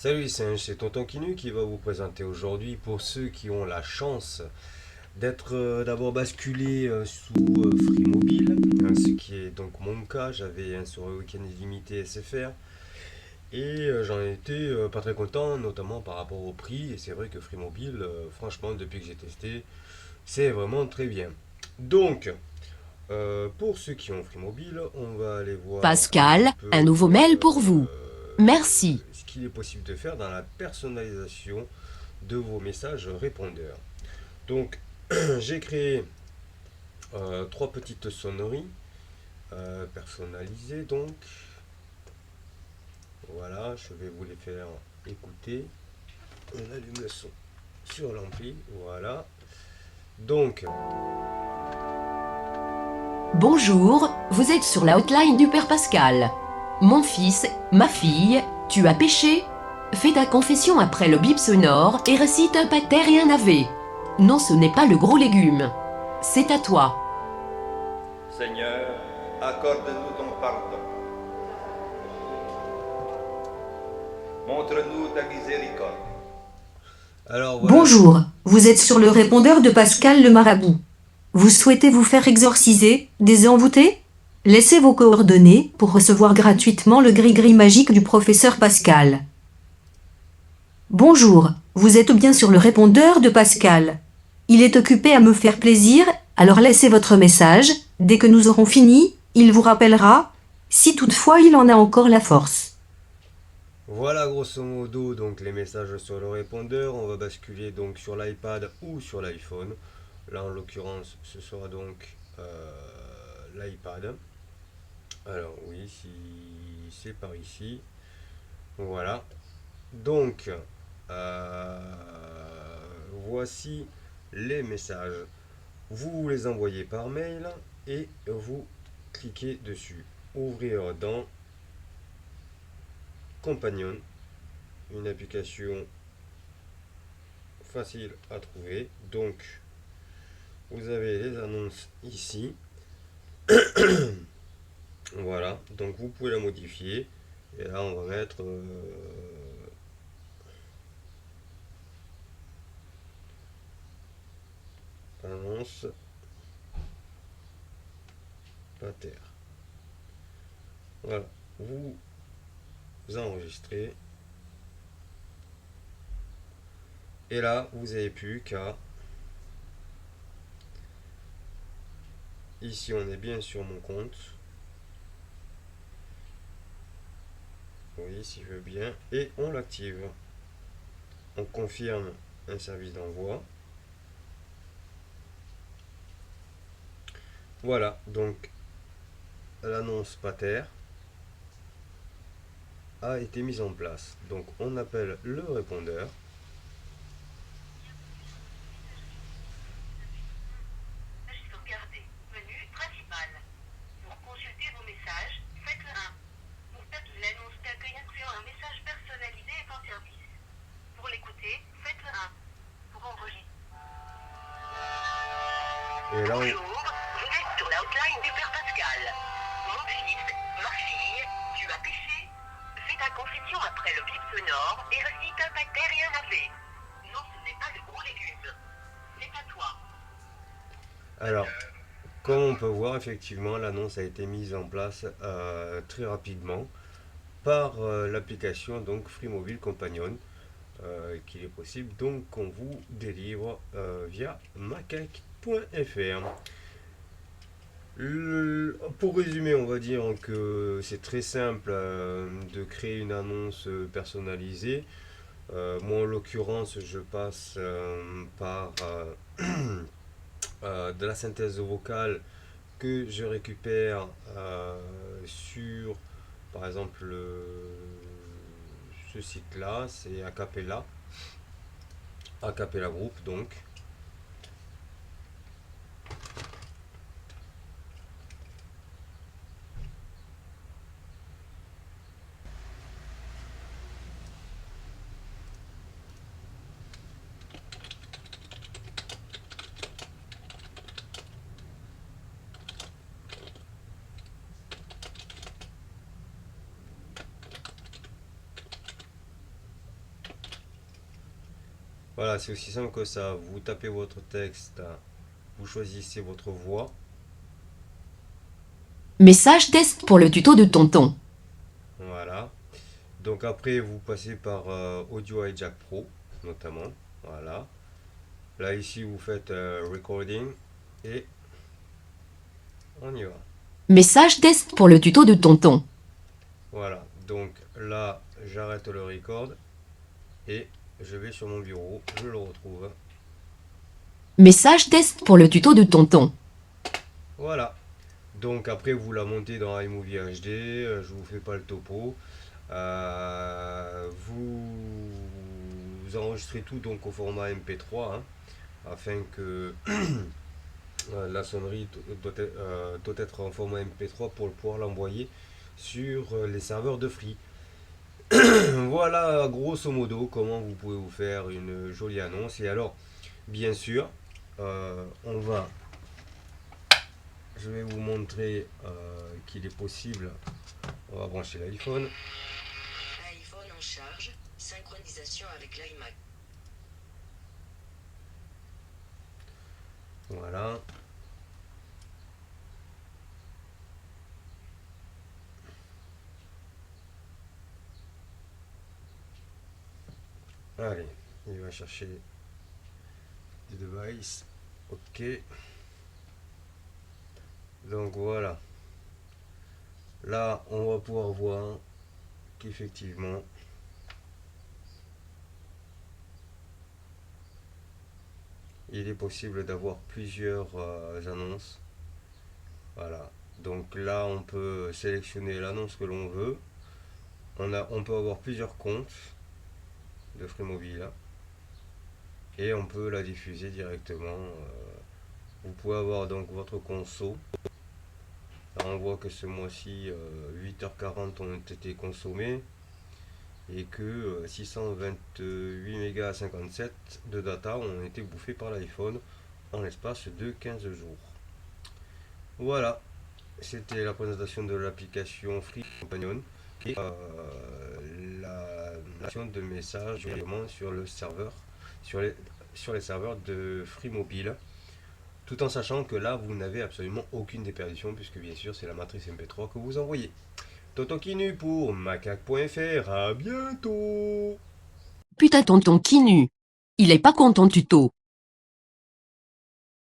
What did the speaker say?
Salut, c'est Tonton Kinu qui va vous présenter aujourd'hui pour ceux qui ont la chance d'être d'abord basculé sous Free Mobile, ce qui est donc mon cas. J'avais un sur le week-end illimité SFR et j'en étais pas très content, notamment par rapport au prix. Et c'est vrai que Free Mobile, franchement, depuis que j'ai testé, c'est vraiment très bien. Donc, pour ceux qui ont Free Mobile, on va aller voir un petit Pascal, un peu nouveau mail pour vous. Merci. ce qu'il est possible de faire dans la personnalisation de vos messages répondeurs. Donc, j'ai créé trois petites sonneries personnalisées. Donc, voilà, je vais vous les faire écouter. On allume le son sur l'ampli. Voilà. Donc, Bonjour, vous êtes sur la hotline du Père Pascal. Mon fils, ma fille, tu as péché? Fais ta confession après le bip sonore et récite un pater et un ave. Non, ce n'est pas le gros légume. C'est à toi. Seigneur, accorde-nous ton pardon. Montre-nous ta miséricorde. alors voilà. Bonjour, vous êtes sur le répondeur de Pascal le Marabout. Vous souhaitez vous faire exorciser, désenvoûter? Laissez vos coordonnées pour recevoir gratuitement le gris-gris magique du professeur Pascal. Bonjour, vous êtes bien sur le répondeur de Pascal. Il est occupé à me faire plaisir, alors laissez votre message. Dès que nous aurons fini, il vous rappellera, si toutefois il en a encore la force. Voilà grosso modo donc les messages sur le répondeur. On va basculer donc sur l'iPad ou sur l'iPhone. Là en l'occurrence ce sera donc l'iPad. Alors oui, si c'est par ici. Voilà. Donc euh, voici les messages. Vous les envoyez par mail et vous cliquez dessus. Ouvrir dans Companion, une application facile à trouver. Donc, vous avez les annonces ici. Voilà, donc vous pouvez la modifier. Et là, on va mettre annonce pater. Voilà, vous enregistrez. Et là, vous n'avez plus qu'à. Ici, on est bien sur mon compte. Oui, si je veux bien. Et on l'active. On confirme un service d'envoi. Voilà, donc l'annonce pater a été mise en place. Donc on appelle le répondeur. Sauvegarder. Menu principal. Pour consulter vos messages, faites le 1. Pour taper l'annonce d'accueil incluant un message personnalisé est en service. Pour l'écouter, faites le 1. Pour enregistrer. Et là, Bonjour, vous êtes sur la hotline du Père Pascal. Mon fils, ma fille, tu as péché? Fais ta confession après le bip sonore et récite un pater et un ave. Non, ce n'est pas le gros légume. C'est à toi. alors, comme on peut voir, effectivement, l'annonce a été mise en place très rapidement par l'application donc Free Mobile Companion, qu'il est possible donc qu'on vous délivre via macaque.fr. Pour résumer, on va dire que c'est très simple de créer une annonce personnalisée. Moi, en l'occurrence, je passe par de la synthèse vocale que je récupère sur, par exemple, ce site-là, c'est Acapella, Acapella Group donc. Voilà, c'est aussi simple que ça. Vous tapez votre texte, vous choisissez votre voix. Message test pour le tuto de tonton. Voilà. Donc après, vous passez par Audio Hijack Pro, notamment. Voilà. Là, ici, vous faites Recording et on y va. Message test pour le tuto de tonton. Voilà. Donc là, j'arrête le record et je vais sur mon bureau. Je le retrouve. Message test pour le tuto de tonton. Voilà. Donc après, vous la montez dans iMovie HD. Je vous fais pas le topo. Vous enregistrez tout donc au format MP3 hein, afin que la sonnerie doit être en format MP3 pour pouvoir l'envoyer sur les serveurs de Free. Voilà grosso modo comment vous pouvez vous faire une jolie annonce. Et alors, bien sûr, je vais vous montrer qu'il est possible. On va brancher l'iPhone. iPhone en charge, synchronisation avec l'iMac. Voilà. Allez, il va chercher des devices. Ok. Donc voilà. Là, on va pouvoir voir qu'effectivement, il est possible d'avoir plusieurs annonces. Voilà. Donc là, on peut sélectionner l'annonce que l'on veut. On peut avoir plusieurs comptes de Free Mobile et on peut la diffuser directement. Vous pouvez avoir donc votre conso. Là, on voit que ce mois-ci, 8h40 ont été consommés et que 628 mégas à 57 de data ont été bouffés par l'iPhone en l'espace de 15 jours. Voilà, c'était la présentation de l'application Free Companion et la de messages directement sur le serveur, sur les serveurs de Free Mobile. Tout en sachant que là, vous n'avez absolument aucune déperdition, puisque bien sûr, c'est la matrice MP3 que vous envoyez. Tonton Kinu pour macaque.fr, à bientôt. Putain tonton qui nu. Il est pas content tuto.